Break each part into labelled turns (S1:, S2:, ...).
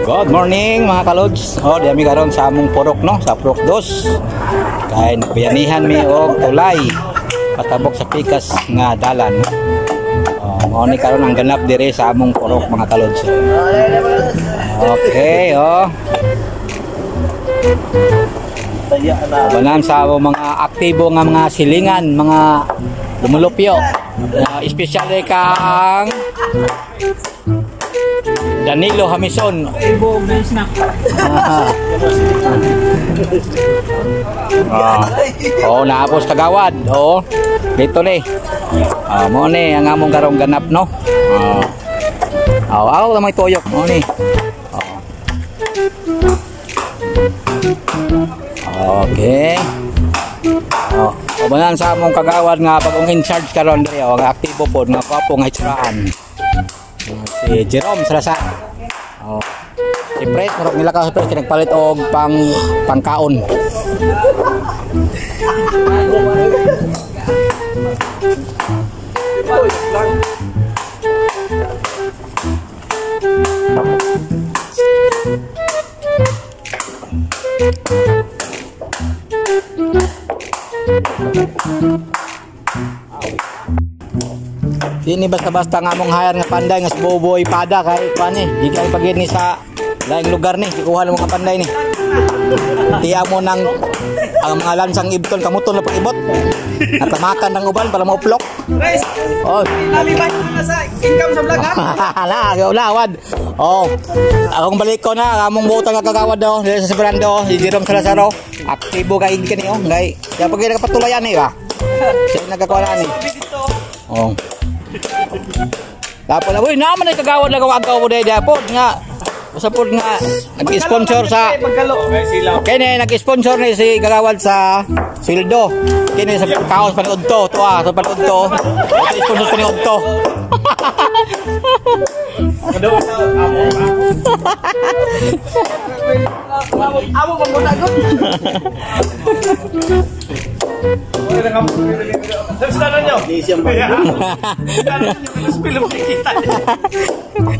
S1: Good morning mga kalods. Di ami karon sa among purok no, sa purok 2. Kay nagbayanihan mi og tulay patabok sa pikas nga dalan. Mao ni karon ang ganap dire sa among purok mga kalods. Okay, Banan sa mga aktibo nga mga silingan, mga lumulupyo. Espesyally kang Danilo Hamison. Naapos kagawad. Dito ni. Mo ni ang among karong ganap no. Aw may toyok mo ni. Okay. Banan sa among kagawad nga pag in charge karon diri ang aktibo pod nga papo nga itsraan. Si Jerome Salazar. Si Pres, marok nila ka sa Pres, nagpalit og pangkaon. Sini basta-basta nga mong hayar nga panday nga si Boboy pada kay kuani di kay pagid ni sa laing lugar ni ikuha mo nga panday ni tiya mo nang ang mga lansang ibton kamuton na pag-ibot at tamakan ng uban para mauplok.
S2: Nami ba sa income sa vlog ha?
S1: Lawad. Akong balik ko na among butang nga kagawad daw dili sa Brando si Jerome Salazar. Aktibo kay kani kay kaya pag nakapatulayan ni ba siya nagkakuha ni. Tapos na, naman ay kagawad na gawagaw mo dahil po nga usapod nga nag-sponsor sa kaya nag-sponsor ni si kagawad sa Sildo kaya sa kaos panood to sa panood to sponsor panood to
S2: amo pa mo nagot.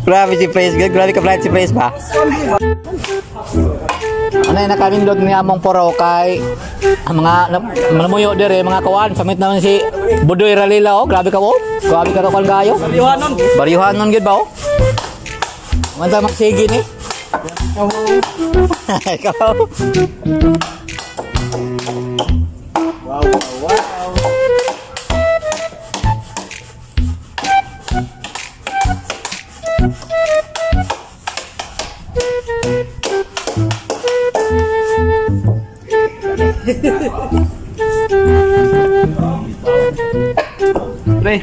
S1: Grabe si Praise, grabe ka si Praise ba? Ano yung nakamindog ni among poro kay mga malamuyo dire mga kawan samit naman si Budoy Ralila grabe ka grabe ka kawan gayo Baryuhanon gid ba Manta magsigi ni ikaw
S2: Pre,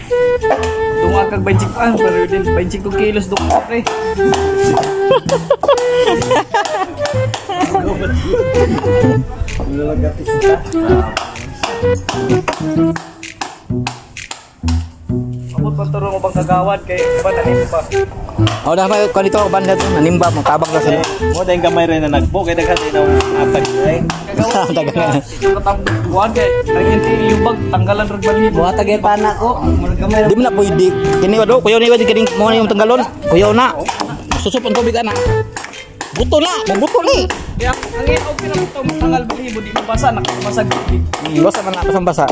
S2: tungag kag 25 pero din 25 kilos duk pre. Amot panturo mo bang kagawad kay ba tanim pa.
S1: Dah may kanito banda to nanimba mo tabak na sila.
S3: Mo dahil gamay rin na nagbo kay daghan daw apag ay.
S2: Kagawad. Katang buwan kay naginti yubag tanggalan rag balhi.
S1: Buhat tagay pana ko. Di mo na pwede. Kini wado kuyaw ni wadi kining mo yung tanggalon. Kuyaw na. Susup ang tubig ana. Buto na, buto ni.
S2: Kaya ang og pinakutong tanggal balhi mo di mabasa nakabasag.
S1: Basa man na basa.